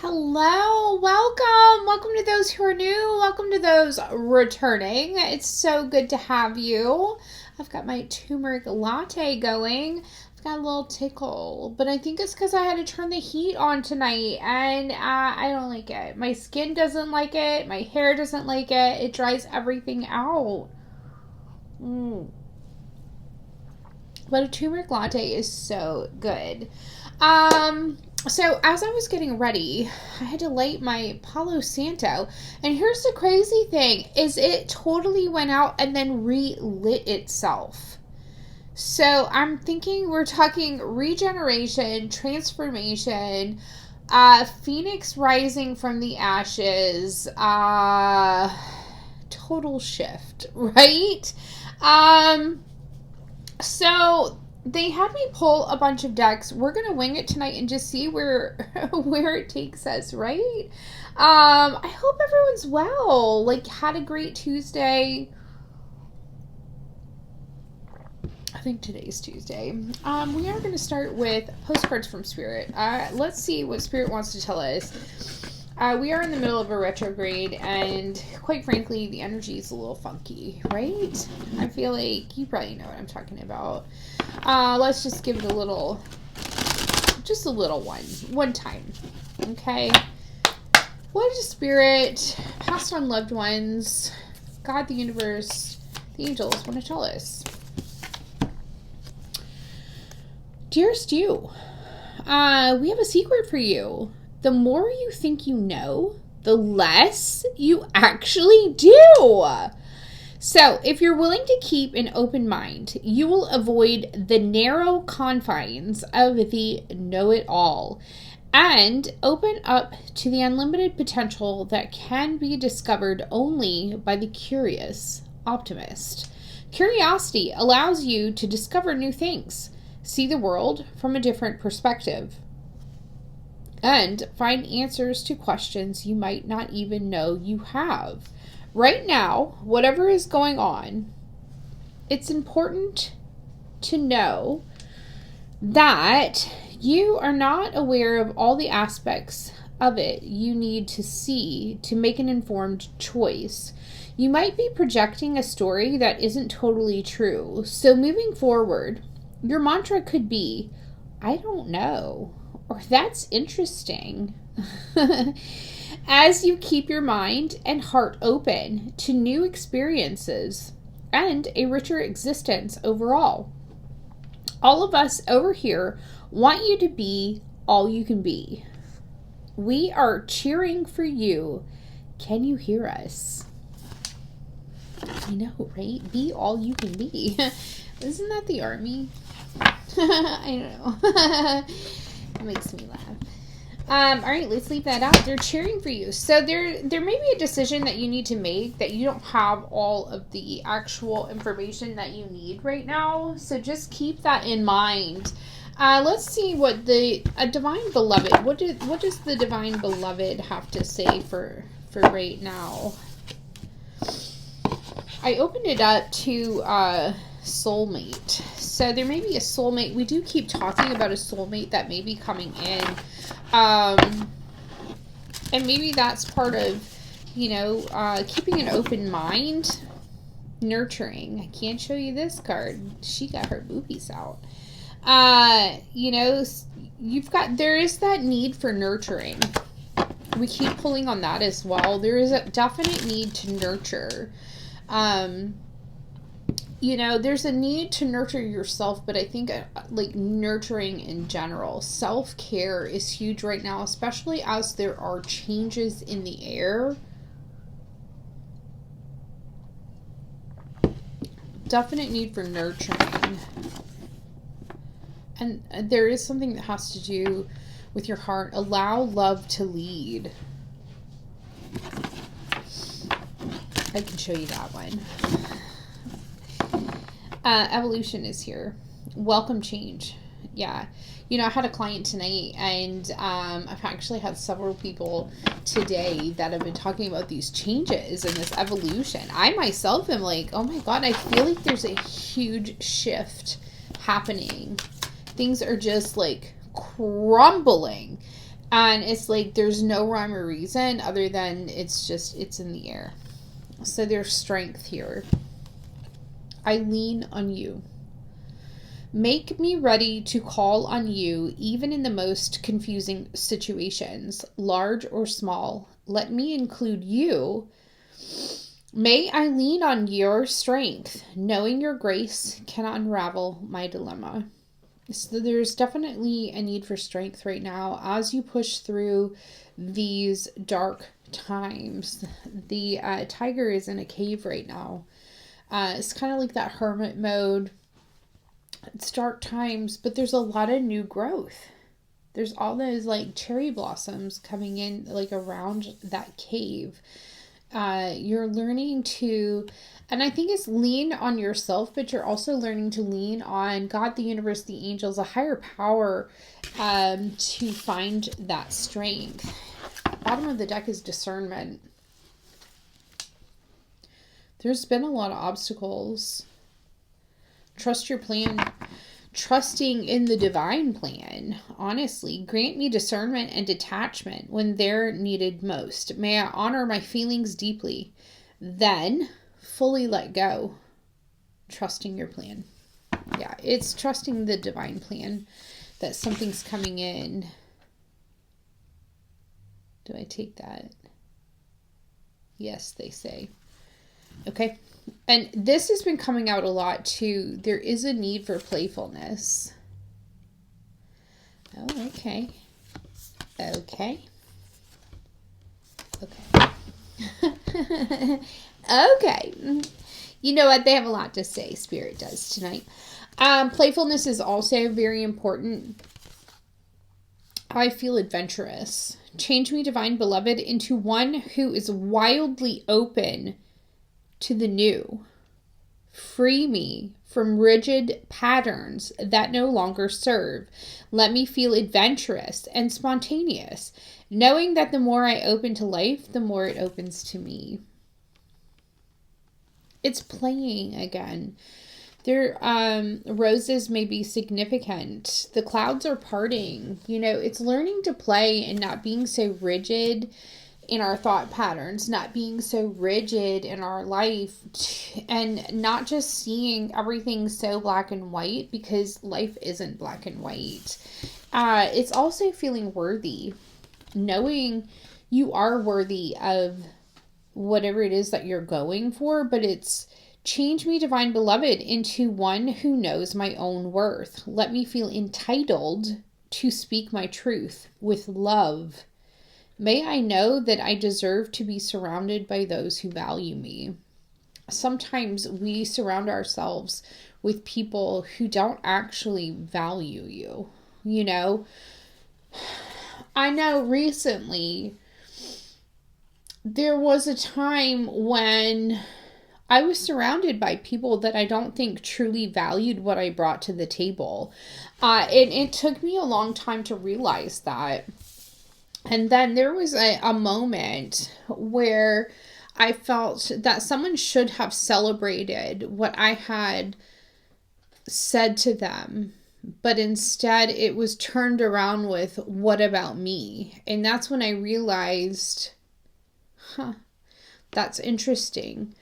Hello, welcome to those who are new, welcome to those returning. It's so good to have you. I've got my turmeric latte going. I've got a little tickle, but I think it's because I had to turn the heat on tonight, and I don't like it. My skin doesn't like it, my hair doesn't like it. It dries everything out. Mm. But a turmeric latte is so good. So as I was getting ready, I had to light my Palo Santo, and here's the crazy thing, is it totally went out and then relit itself. So I'm thinking we're talking regeneration, transformation, Phoenix rising from the ashes, total shift, right? So they had me pull a bunch of decks. We're gonna wing it tonight and just see where where it takes us, right? I hope everyone's well. Like, had a great Tuesday. I think today's Tuesday. We are gonna start with postcards from Spirit. Let's see what Spirit wants to tell us. We are in the middle of a retrograde, and quite frankly, the energy is a little funky, right? I feel like you probably know what I'm talking about. Let's just give it a little one time, okay? What does Spirit, past on loved ones, God, the universe, the angels want to tell us? Dearest you, we have a secret for you. The more you think you know, the less you actually do. So, if you're willing to keep an open mind, you will avoid the narrow confines of the know-it-all and open up to the unlimited potential that can be discovered only by the curious optimist. Curiosity allows you to discover new things, see the world from a different perspective, and find answers to questions you might not even know you have. Right now, whatever is going on, it's important to know that you are not aware of all the aspects of it you need to see to make an informed choice. You might be projecting a story that isn't totally true. So moving forward, your mantra could be, I don't know, or that's interesting. As you keep your mind and heart open to new experiences and a richer existence overall. All of us over here want you to be all you can be. We are cheering for you. Can you hear us? I know, right? Be all you can be. Isn't that the army? I don't know. It makes me laugh. All right, let's leave that out. They're cheering for you. So there may be a decision that you need to make that you don't have all of the actual information that you need right now. So just keep that in mind. Let's see what the Divine Beloved. What does the Divine Beloved have to say for right now? I opened it up to soulmate. So there may be a soulmate. We do keep talking about a soulmate that may be coming in. And maybe that's part of, keeping an open mind, nurturing. I can't show you this card. She got her boobies out. There is that need for nurturing. We keep pulling on that as well. There is a definite need to nurture. There's a need to nurture yourself, but I think nurturing in general. Self-care is huge right now, especially as there are changes in the air. Definite need for nurturing. And there is something that has to do with your heart. Allow love to lead. I can show you that one. Evolution is here. Welcome change. Yeah. I had a client tonight, and I've actually had several people today that have been talking about these changes and this evolution. I myself am like, oh my God, I feel like there's a huge shift happening. Things are just like crumbling. And it's like there's no rhyme or reason other than it's in the air. So there's strength here. I lean on you. Make me ready to call on you even in the most confusing situations, large or small. Let me include you. May I lean on your strength, knowing your grace can unravel my dilemma. So there's definitely a need for strength right now as you push through these dark times. The tiger is in a cave right now. It's kind of like that hermit mode. It's dark times, but there's a lot of new growth. There's all those like cherry blossoms coming in like around that cave. You're learning to, and I think it's lean on yourself, but you're also learning to lean on God, the universe, the angels, a higher power, to find that strength. Bottom of the deck is discernment. There's been a lot of obstacles. Trust your plan. Trusting in the divine plan, honestly. Grant me discernment and detachment when they're needed most. May I honor my feelings deeply, then fully let go. Trusting your plan. Yeah, it's trusting the divine plan that something's coming in. Do I take that? Yes, they say. Okay. And this has been coming out a lot too. There is a need for playfulness. Oh, okay. Okay. Okay. Okay. You know what? They have a lot to say. Spirit does tonight. Playfulness is also very important. I feel adventurous. Change me, divine beloved, into one who is wildly open to the new. Free me from rigid patterns that no longer serve. Let me feel adventurous and spontaneous, knowing that the more I open to life, the more it opens to me. It's playing again. There, roses may be significant. The clouds are parting. You know, it's learning to play and not being so rigid in our thought patterns, not being so rigid in our life, and not just seeing everything so black and white, because life isn't black and white. It's also feeling worthy, knowing you are worthy of whatever it is that you're going for, but it's change me, divine beloved, into one who knows my own worth. Let me feel entitled to speak my truth with love. May I know that I deserve to be surrounded by those who value me. Sometimes we surround ourselves with people who don't actually value you. You know, I know recently there was a time when I was surrounded by people that I don't think truly valued what I brought to the table. It took me a long time to realize that. And then there was a moment where I felt that someone should have celebrated what I had said to them. But instead it was turned around with, what about me? And that's when I realized, that's interesting.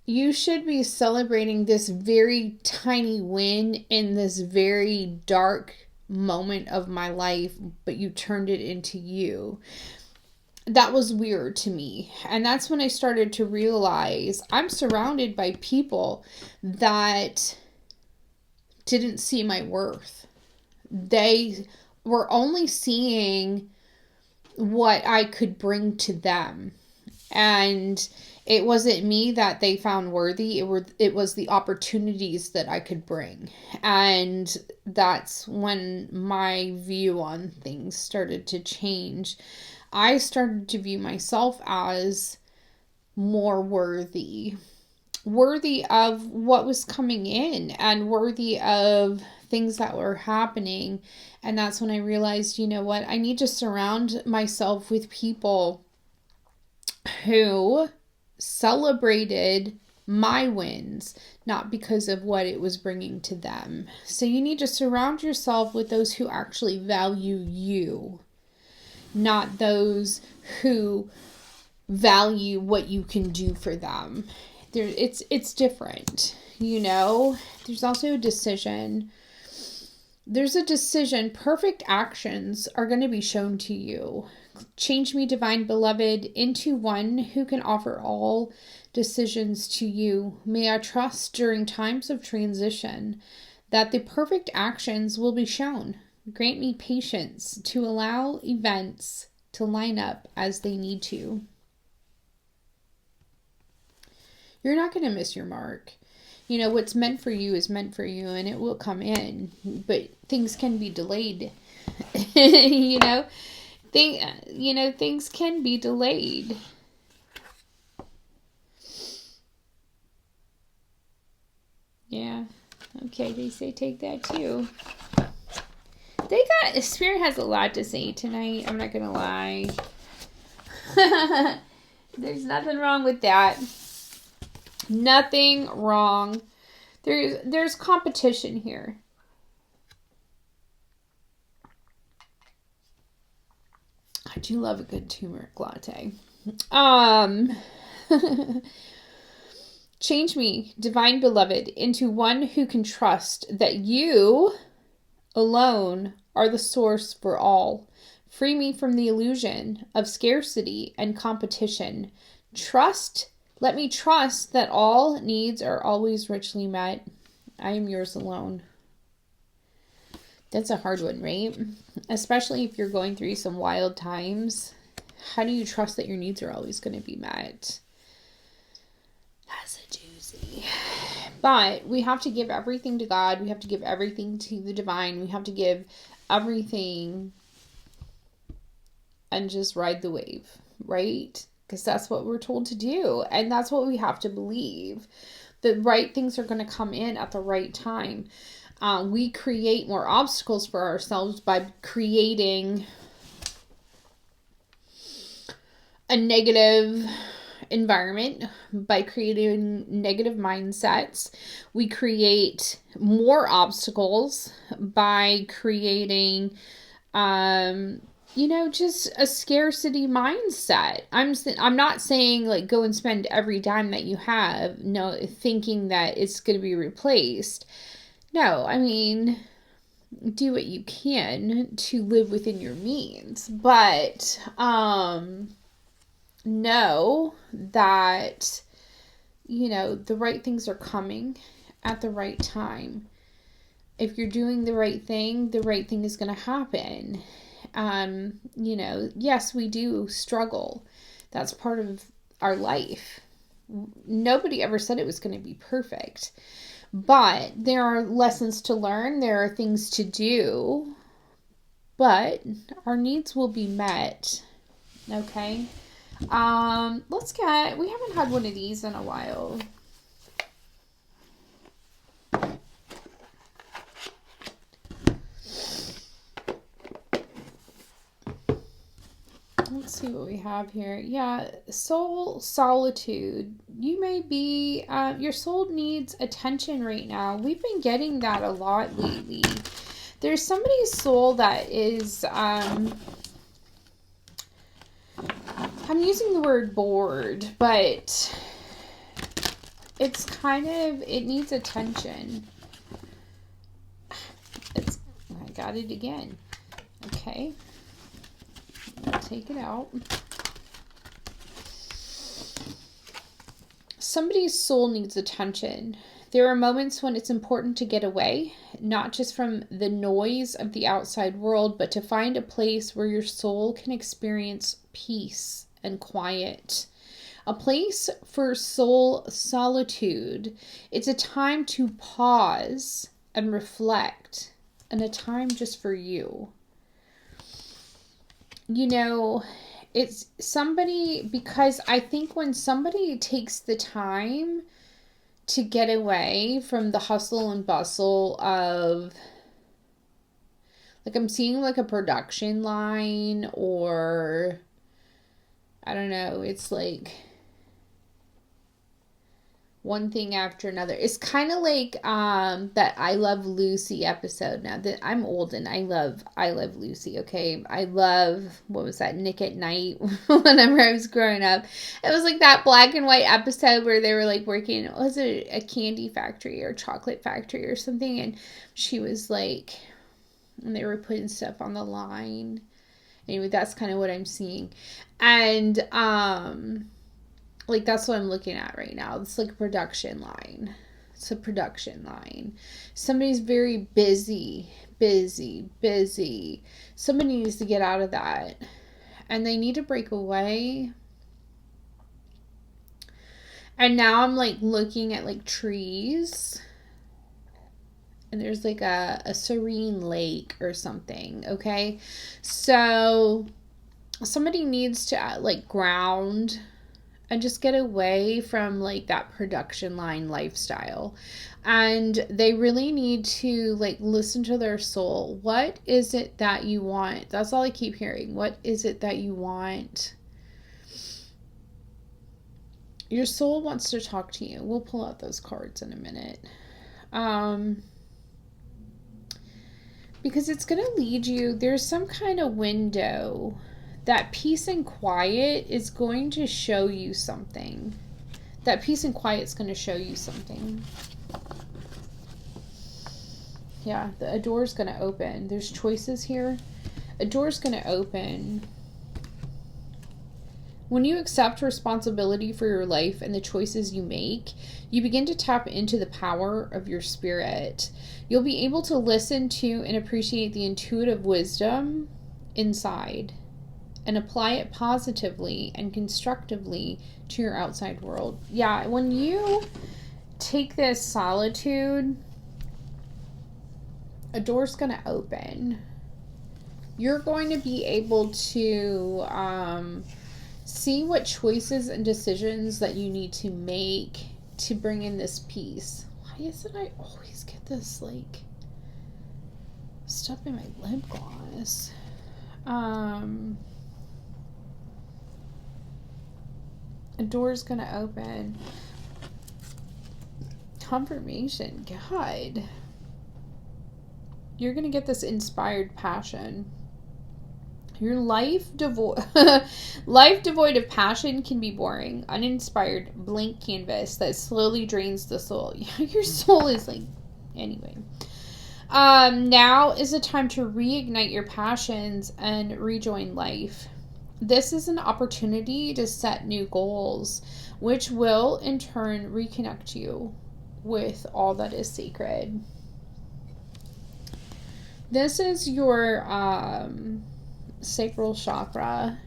You should be celebrating this very tiny win in this very dark moment of my life, but you turned it into you. That was weird to me. And that's when I started to realize I'm surrounded by people that didn't see my worth. They were only seeing what I could bring to them. And it wasn't me that they found worthy. It was the opportunities that I could bring. And that's when my view on things started to change. I started to view myself as more worthy of what was coming in and worthy of things that were happening. And that's when I realized, you know what? I need to surround myself with people who celebrated my wins, not because of what it was bringing to them. So you need to surround yourself with those who actually value you. not those who value what you can do for them. It's different, you know. There's also a decision. There's a decision. Perfect actions are going to be shown to you. Change me, divine beloved, into one who can offer all decisions to you. May I trust during times of transition that the perfect actions will be shown. Grant me patience to allow events to line up as they need to. You're not going to miss your mark. You know, what's meant for you is meant for you, and it will come in, but things can be delayed. you know, things can be delayed. Yeah. Okay, they say take that too. Spirit has a lot to say tonight. I'm not gonna lie. There's nothing wrong with that. Nothing wrong. There's competition here. I do love a good turmeric latte. Change me, divine beloved, into one who can trust that you alone are the source for all. Free me from the illusion of scarcity and competition. Let me trust that all needs are always richly met. I am yours alone. That's a hard one, right? Especially if you're going through some wild times. How do you trust that your needs are always going to be met? That's a doozy. But we have to give everything to God. We have to give everything to the divine. We have to give everything and just ride the wave, right? Because that's what we're told to do. And that's what we have to believe. The right things are going to come in at the right time. We create more obstacles for ourselves by creating a negative environment, by creating negative mindsets. We create more obstacles by creating just a scarcity mindset. I'm not saying like go and spend every dime that you have, no, thinking that it's going to be replaced. No, I mean, do what you can to live within your means, but know that, the right things are coming at the right time. If you're doing the right thing is going to happen. Yes, we do struggle. That's part of our life. Nobody ever said it was going to be perfect. But there are lessons to learn. There are things to do. But our needs will be met. Okay? We haven't had one of these in a while. Let's see what we have here. Yeah, soul solitude. You may be, your soul needs attention right now. We've been getting that a lot lately. There's somebody's soul that is, I'm using the word bored, but it's it needs attention. I got it again. Okay. Take it out. Somebody's soul needs attention. There are moments when it's important to get away, not just from the noise of the outside world, but to find a place where your soul can experience peace and quiet. A place for soul solitude. It's a time to pause and reflect, and a time just for you. It's somebody, because I think when somebody takes the time to get away from the hustle and bustle of, like, I'm seeing like a production line, or I don't know, it's like one thing after another. It's kind of like that I Love Lucy episode. Now that I'm old and I love Lucy, okay? I love, what was that, Nick at Night whenever I was growing up. It was like that black and white episode where they were like working, was it a candy factory or chocolate factory or something, and she was like, and they were putting stuff on the line. Anyway, that's kind of what I'm seeing. And like, that's what I'm looking at right now. It's like a production line. It's a production line. Somebody's very busy. Somebody needs to get out of that. And they need to break away. And now I'm like looking at like trees. And there's like a serene lake or something. Okay. So somebody needs to like ground and just get away from like that production line lifestyle. And they really need to like listen to their soul. What is it that you want? That's all I keep hearing. What is it that you want? Your soul wants to talk to you. We'll pull out those cards in a minute. Because it's going to lead you, there's some kind of window. That peace and quiet is going to show you something. That peace and quiet is going to show you something. Yeah, a door's going to open. There's choices here. A door's going to open. When you accept responsibility for your life and the choices you make, you begin to tap into the power of your spirit. You'll be able to listen to and appreciate the intuitive wisdom inside and apply it positively and constructively to your outside world. Yeah, when you take this solitude, a door's going to open. You're going to be able to see what choices and decisions that you need to make to bring in this peace. Why is it I always get this like stuff in my lip gloss? A door's gonna open. Confirmation. God. You're gonna get this inspired passion. Your life devoid of passion can be boring, uninspired, blank canvas that slowly drains the soul. Your soul is like, anyway. Now is the time to reignite your passions and rejoin life. This is an opportunity to set new goals, which will in turn reconnect you with all that is sacred. This is your sacral chakra.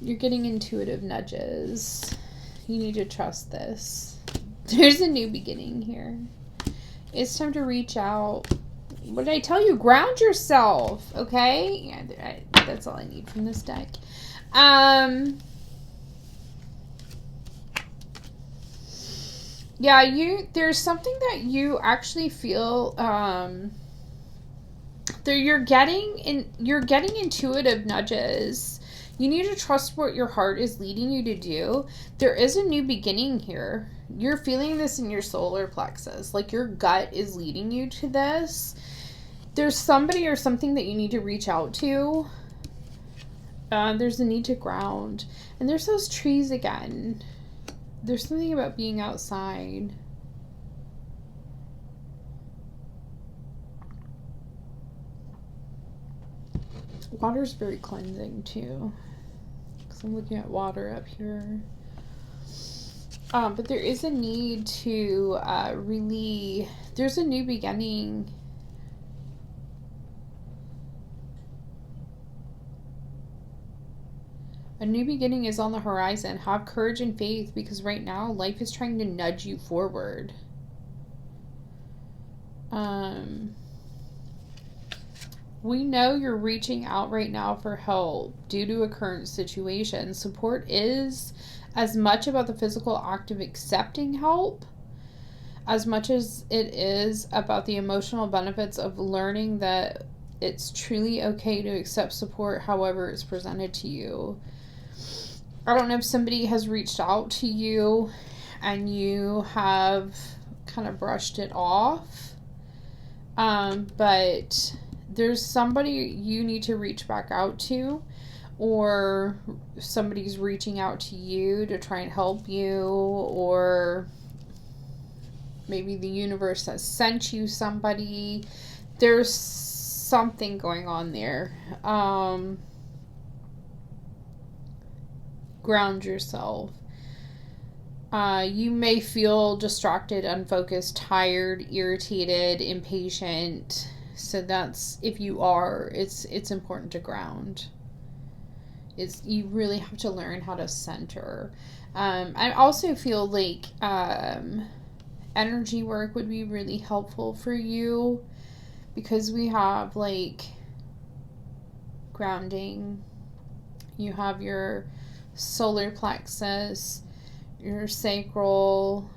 You're getting intuitive nudges. You need to trust this. There's a new beginning here. It's time to reach out. What did I tell you? Ground yourself, okay? Yeah, that's all I need from this deck. Yeah, there's something that you actually feel you're getting intuitive nudges. You need to trust what your heart is leading you to do. There is a new beginning here. You're feeling this in your solar plexus. Like your gut is leading you to this. There's somebody or something that you need to reach out to. There's a need to ground. And there's those trees again. There's something about being outside. Water's very cleansing too. Because I'm looking at water up here. But there is a need to really... There's a new beginning. A new beginning is on the horizon. Have courage and faith, because right now life is trying to nudge you forward. We know you're reaching out right now for help due to a current situation. Support is as much about the physical act of accepting help as much as it is about the emotional benefits of learning that it's truly okay to accept support however it's presented to you. I don't know if somebody has reached out to you and you have kind of brushed it off. But there's somebody you need to reach back out to, or somebody's reaching out to you to try and help you, or maybe the universe has sent you somebody. There's something going on there. Ground yourself. You may feel distracted, unfocused, tired, irritated, impatient. So that's, if you are, it's important to ground. You really have to learn how to center. I also feel like energy work would be really helpful for you, because we have like grounding. You have your solar plexus, your sacral,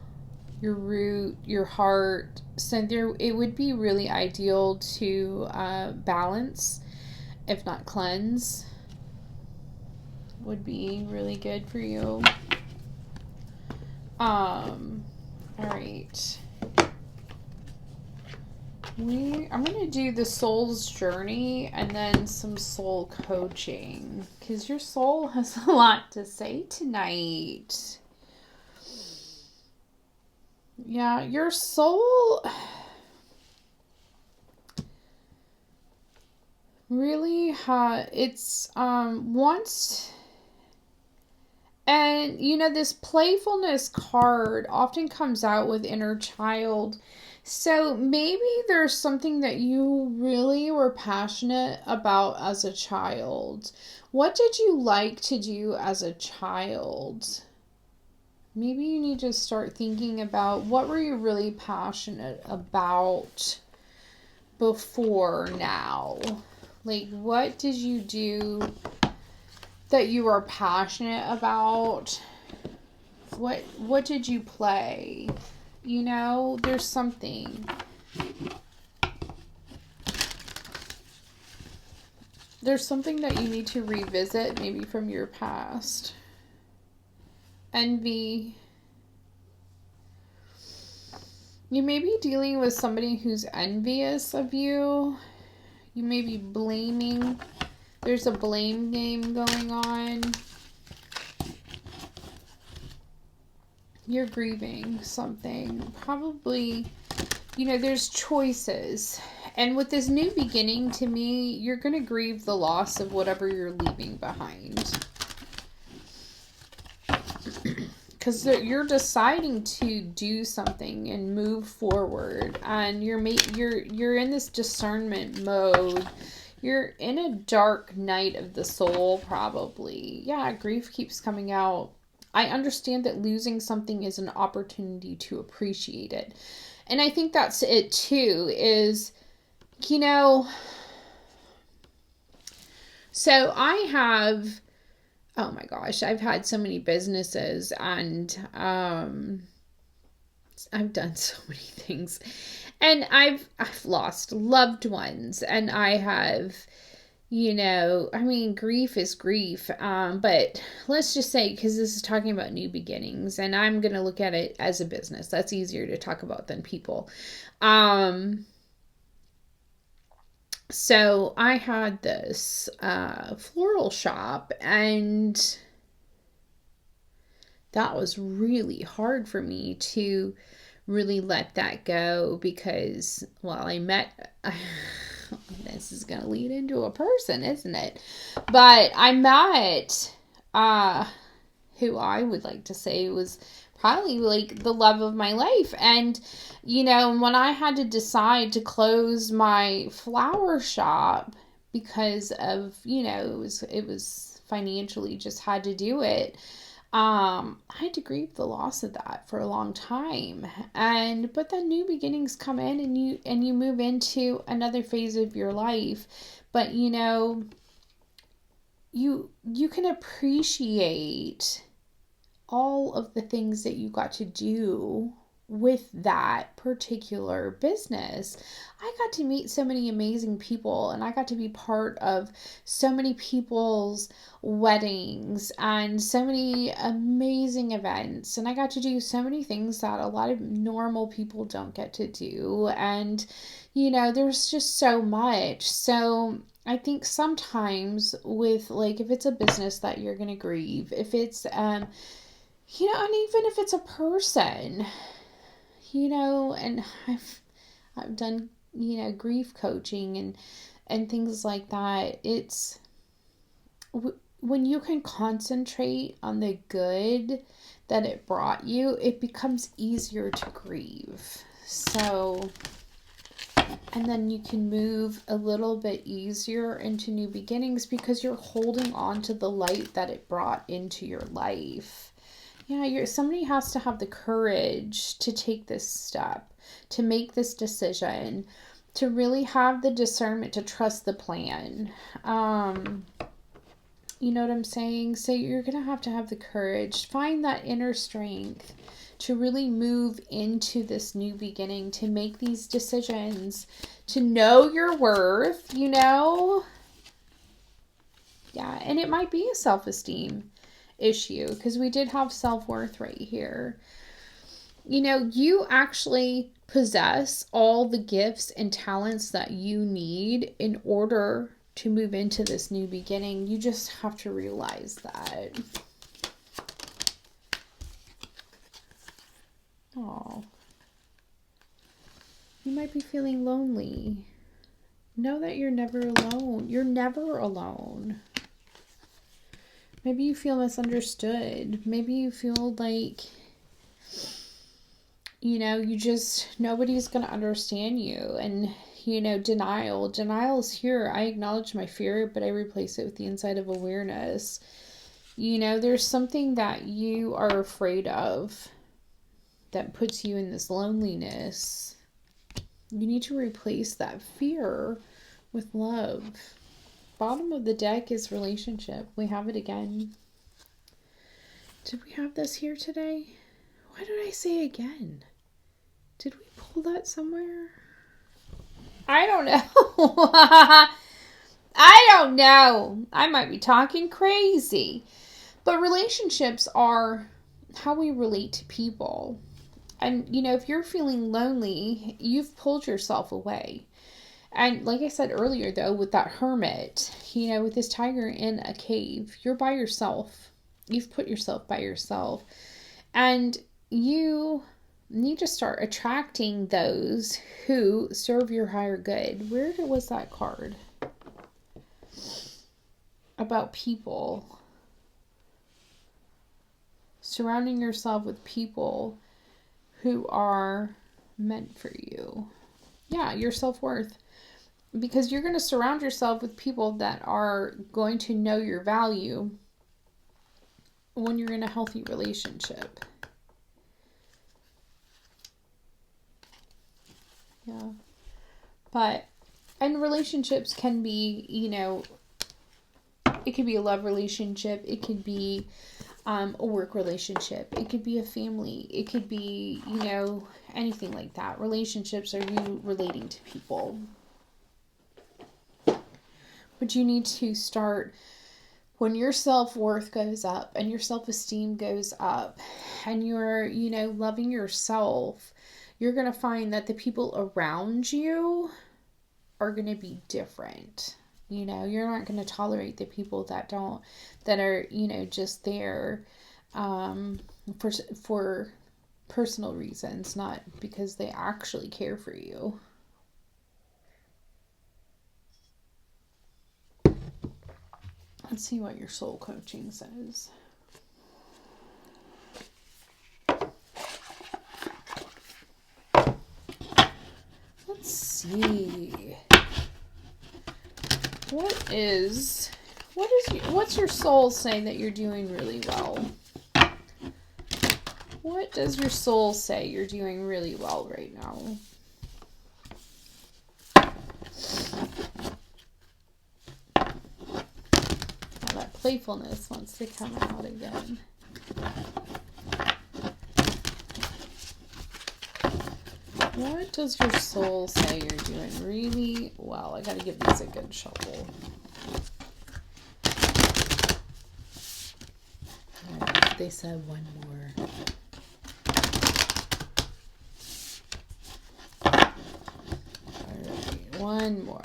your root, your heart. So it would be really ideal to balance, if not cleanse. Would be really good for you. All right. I'm going to do the soul's journey and then some soul coaching, because your soul has a lot to say tonight. Yeah, your soul really wants, and this playfulness card often comes out with inner child. So maybe there's something that you really were passionate about as a child. What did you like to do as a child? Maybe you need to start thinking about, what were you really passionate about before now? Like, what did you do that you were passionate about? What did you play? There's something. There's something that you need to revisit, maybe from your past. Envy. You may be dealing with somebody who's envious of you. You may be blaming. There's a blame game going on. You're grieving something. Probably, there's choices. And with this new beginning, to me, you're going to grieve the loss of whatever you're leaving behind. Because you're deciding to do something and move forward. And you're in this discernment mode. You're in a dark night of the soul, probably. Yeah, grief keeps coming out. I understand that losing something is an opportunity to appreciate it. And I think that's it too, is, so I have, oh my gosh, I've had so many businesses, and I've done so many things. And I've lost loved ones, and I have, grief is grief. But let's just say, because this is talking about new beginnings, and I'm going to look at it as a business. That's easier to talk about than people. So I had this floral shop, and that was really hard for me to really let that go, because, I met... this is going to lead into a person, isn't it? But I met who I would like to say was probably like the love of my life. And, when I had to decide to close my flower shop because of, it was financially, just had to do it. I had to grieve the loss of that for a long time. But then new beginnings come in, and you move into another phase of your life. But you can appreciate all of the things that you got to do with that particular business. I got to meet so many amazing people, and I got to be part of so many people's weddings and so many amazing events. And I got to do so many things that a lot of normal people don't get to do. And, there's just so much. So I think sometimes with, like, if it's a business that you're going to grieve, if it's, and even if it's a person, and I've done, grief coaching and things like that. It's when you can concentrate on the good that it brought you, it becomes easier to grieve. So, and then you can move a little bit easier into new beginnings because you're holding on to the light that it brought into your life. Yeah, somebody has to have the courage to take this step, to make this decision, to really have the discernment to trust the plan. You know what I'm saying? So you're going to have the courage, find that inner strength to really move into this new beginning, to make these decisions, to know your worth, Yeah, and it might be a self-esteem issue because we did have self-worth right here. You actually possess all the gifts and talents that you need in order to move into this new beginning. You just have to realize that. Oh, you might be feeling lonely. Know that you're never alone. You're never alone. Maybe you feel misunderstood. Maybe you feel like, nobody's going to understand you. And, denial. Denial is here. I acknowledge my fear, but I replace it with the inside of awareness. There's something that you are afraid of that puts you in this loneliness. You need to replace that fear with love. Bottom of the deck is relationship. We have it again. Did we have this here today? Why did I say again? Did we pull that somewhere? I don't know. I don't know. I might be talking crazy. But relationships are how we relate to people. And, if you're feeling lonely, you've pulled yourself away. And like I said earlier, though, with that hermit, with this tiger in a cave, you're by yourself. You've put yourself by yourself. And you need to start attracting those who serve your higher good. Where was that card? About people. Surrounding yourself with people who are meant for you. Yeah, your self-worth. Because you're going to surround yourself with people that are going to know your value when you're in a healthy relationship. Yeah. And relationships can be, it could be a love relationship. It could be a work relationship. It could be a family. It could be, anything like that. Relationships are you relating to people. But you need to start when your self-worth goes up and your self-esteem goes up and you're, loving yourself, you're going to find that the people around you are going to be different. You're not going to tolerate the people that are, just there for personal reasons, not because they actually care for you. Let's see what your soul coaching says. Let's see. What's your soul say that you're doing really well? What does your soul say you're doing really well right now? That playfulness wants to come out again. What does your soul say you're doing really well? I gotta give these a good shuffle. Right, they said one more. Alright, one more.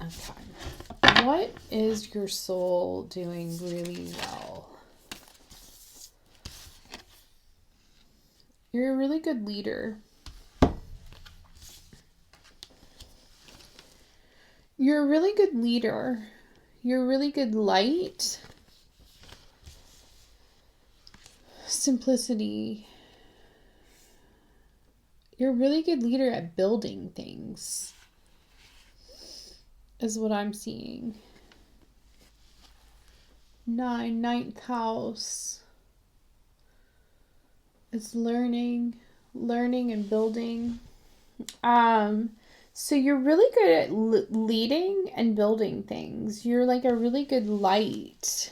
Okay. What is your soul doing really well? You're a really good leader. You're a really good leader. You're a really good light. Simplicity. You're a really good leader at building things, is what I'm seeing. 9, 9th house. It's learning and building. So you're really good at leading and building things. You're like a really good light.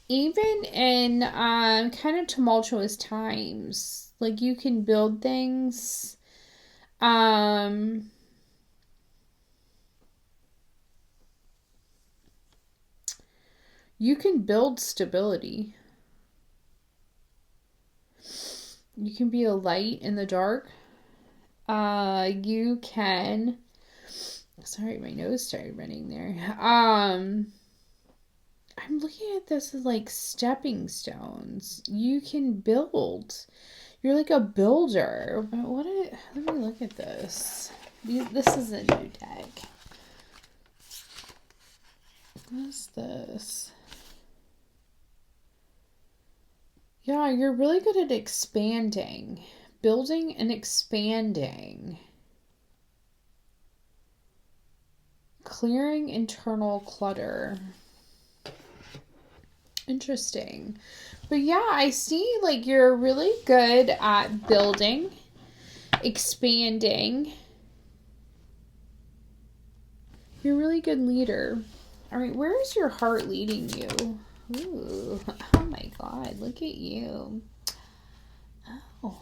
Even in kind of tumultuous times. Like you can build things. You can build stability. You can be a light in the dark. You can... Sorry, my nose started running there. I'm looking at this as like stepping stones. You can build. You're like a builder. But let me look at this. This is a new deck. What's this? Yeah, you're really good at expanding. Building and expanding. Clearing internal clutter. Interesting. But yeah, I see like you're really good at building, expanding. You're a really good leader. All right, where is your heart leading you? Ooh, oh my God, look at you. Oh,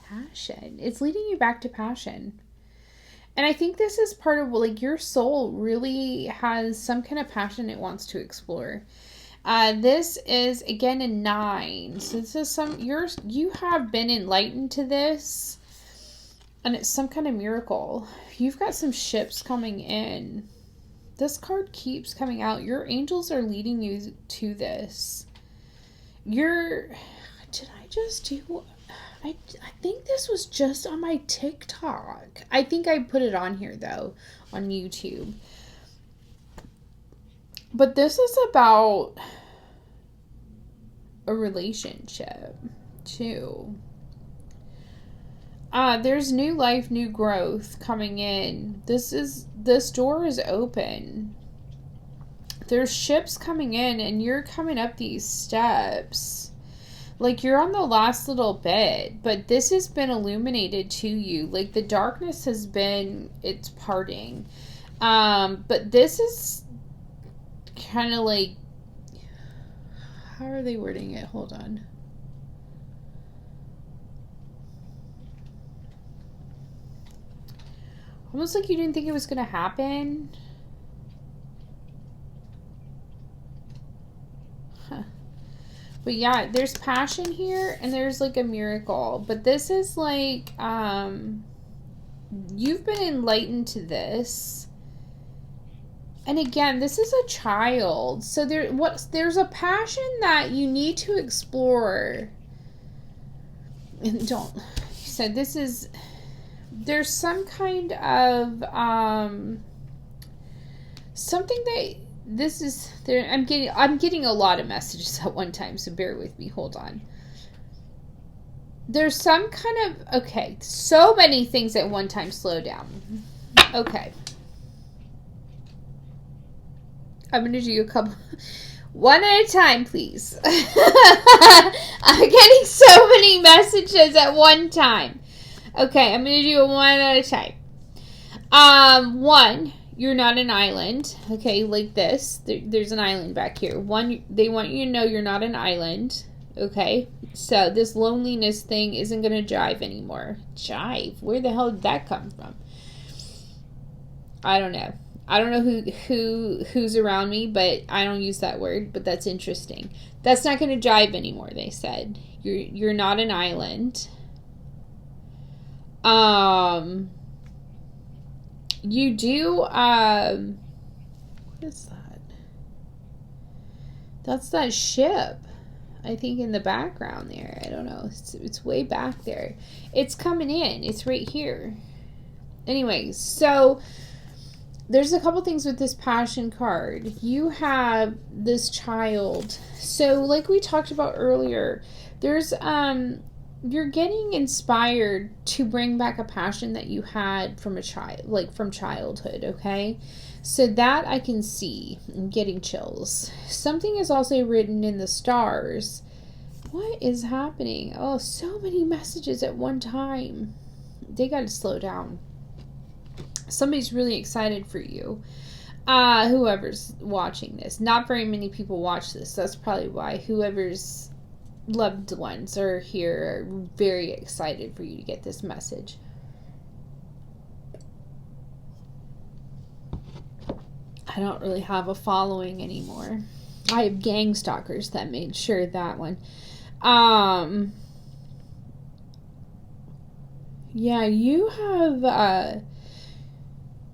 passion. It's leading you back to passion. And I think this is part of like your soul really has some kind of passion it wants to explore. This is again a 9. So this is you have been enlightened to this, and it's some kind of miracle. You've got some ships coming in. This card keeps coming out. Your angels are leading you to this. Did I just do... I think this was just on my TikTok. I think I put it on here, though, on YouTube. But this is about a relationship, too. There's new life, new growth coming in. This door is open. There's ships coming in and you're coming up these steps. Like you're on the last little bit, but this has been illuminated to you. Like the darkness it's parting. But this is kind of like, how are they wording it? Hold on. Almost like you didn't think it was going to happen. Huh. But yeah, there's passion here and there's like a miracle. But this is like, you've been enlightened to this. And again, this is a child. So there's a passion that you need to explore. And you said this is... There's some kind of something that this is there. I'm getting a lot of messages at one time, so bear with me. Hold on. There's some kind of so many things at one time. Slow down. Okay. I'm gonna do a couple one at a time, please. I'm getting so many messages at one time. Okay, I'm going to do it one at a time. 1, you're not an island. Okay, like this. There's an island back here. 1, they want you to know you're not an island. Okay, so this loneliness thing isn't going to jive anymore. Jive? Where the hell did that come from? I don't know. I don't know who's around me, but I don't use that word. But that's interesting. That's not going to jive anymore. They said you're not an island. You do. What is that? That's that ship. I think in the background there. I don't know. It's way back there. It's coming in. It's right here. Anyways, so there's a couple things with this passion card. You have this child. So like we talked about earlier, there's you're getting inspired to bring back a passion that you had from a child, like from childhood, okay? So that I can see. I'm getting chills. Something is also written in the stars. What is happening? Oh, so many messages at one time. They got to slow down. Somebody's really excited for you. Whoever's watching this. Not very many people watch this. That's probably why. Whoever's loved ones are here are very excited for you to get this message. I don't really have a following anymore. I have gang stalkers that made sure that one. Yeah, you have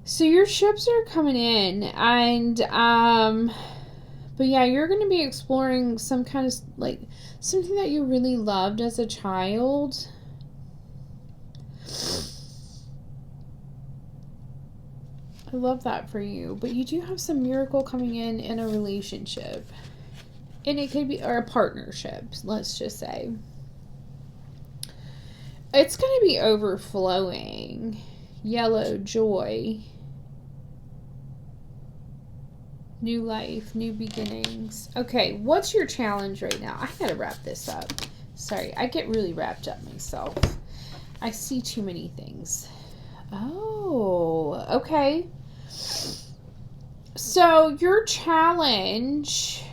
so your ships are coming in, and but yeah, you're going to be exploring some kind of like something that you really loved as a child. I love that for you, but you do have some miracle coming in a relationship, and it could be, or a partnership, let's just say. It's going to be overflowing. Yellow joy. New life, new beginnings. Okay, what's your challenge right now? I gotta wrap this up. Sorry, I get really wrapped up myself. I see too many things. Oh, okay. So your challenge.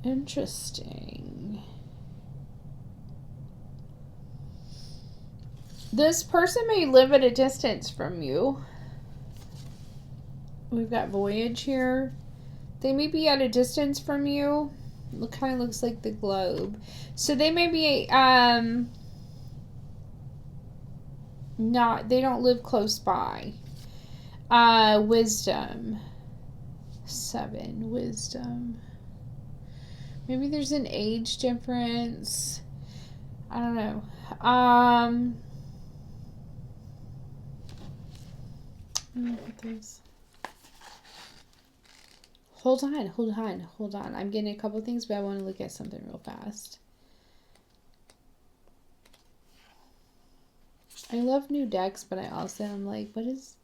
Interesting. This person may live at a distance from you. We've got voyage here. They may be at a distance from you. It kind of looks like the globe. So they may be, they don't live close by. Wisdom. 7, wisdom. Maybe there's an age difference. I don't know. Look at this. Hold on. I'm getting a couple things, but I want to look at something real fast. I love new decks, but I also am like, what is...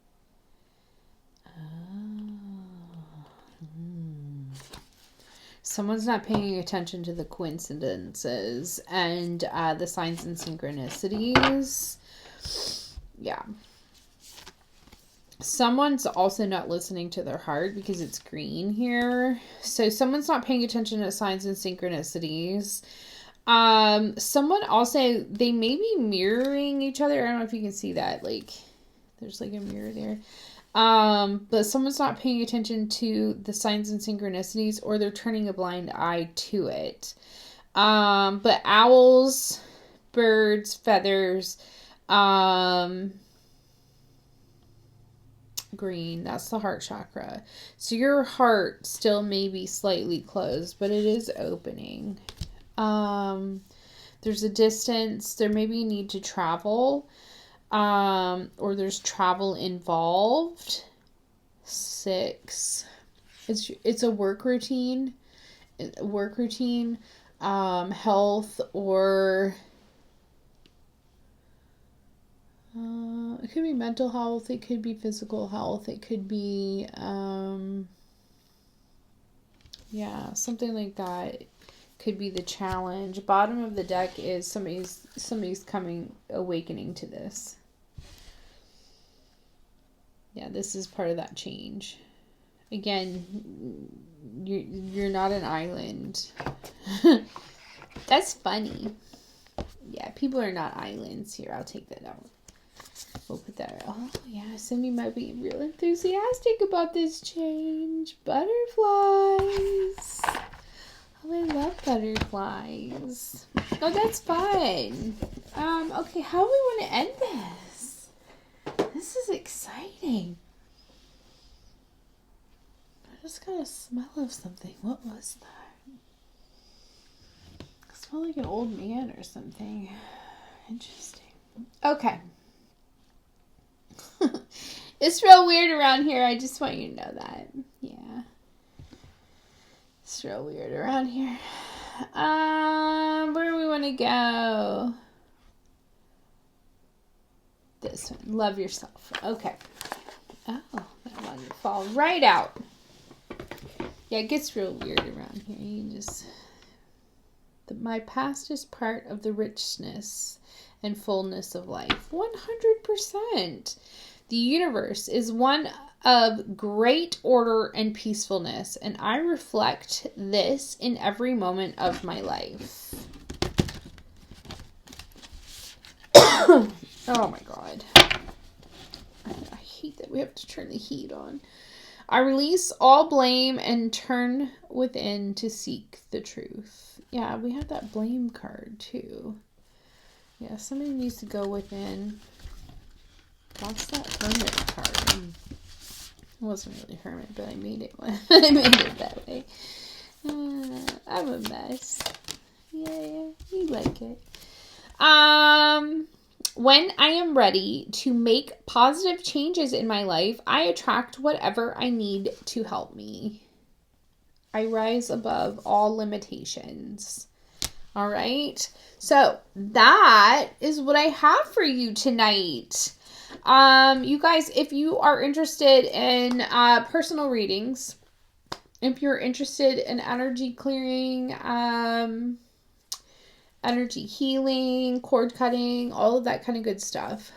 Someone's not paying attention to the coincidences and the signs and synchronicities. Yeah. Someone's also not listening to their heart because it's green here. So someone's not paying attention to signs and synchronicities. Someone also, they may be mirroring each other. I don't know if you can see that. Like, there's like a mirror there. But someone's not paying attention to the signs and synchronicities, or they're turning a blind eye to it. But owls, birds, feathers, green, that's the heart chakra. So your heart still may be slightly closed, but it is opening. There's a distance. There may be a need to travel, or there's travel involved. 6. It's a work routine. Health, or it could be mental health, it could be physical health, it could be something like that. Could be the challenge. Bottom of the deck is somebody's awakening to this. Yeah, this is part of that change. Again, you're not an island. That's funny. Yeah, people are not islands. Here, I'll take that out. We'll put that. Oh, yeah, somebody might be real enthusiastic about this change. Butterflies. Oh, I love butterflies. Oh, that's fun. Okay, how do we want to end this? This is exciting. I just got a smell of something. What was that? It smelled like an old man or something. Interesting. Okay. It's real weird around here. I just want you to know that. Yeah. It's real weird around here. Where do we want to go? This one. Love yourself. Okay. Oh, that one fall right out. Yeah, it gets real weird around here. You just... my past is part of the richness and fullness of life. 100%. The universe is one of great order and peacefulness, and I reflect this in every moment of my life. Oh my God. I hate that we have to turn the heat on. I release all blame and turn within to seek the truth. Yeah, we have that blame card too. Yeah, somebody needs to go within. What's that hermit card? It wasn't really hermit, but I made it one. I made it that way. I'm a mess. Yeah, you like it. When I am ready to make positive changes in my life, I attract whatever I need to help me. I rise above all limitations. All right. So that is what I have for you tonight. You guys, if you are interested in personal readings, if you're interested in energy clearing, energy healing, cord cutting, all of that kind of good stuff,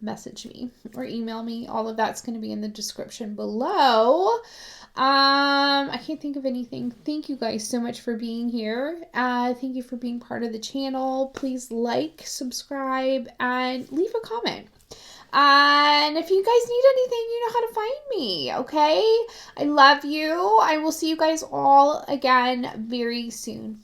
message me or email me. All of that's going to be in the description below. I can't think of anything. Thank you guys so much for being here. Thank you for being part of the channel. Please like, subscribe, and leave a comment. And if you guys need anything, you know how to find me, okay? I love you. I will see you guys all again very soon.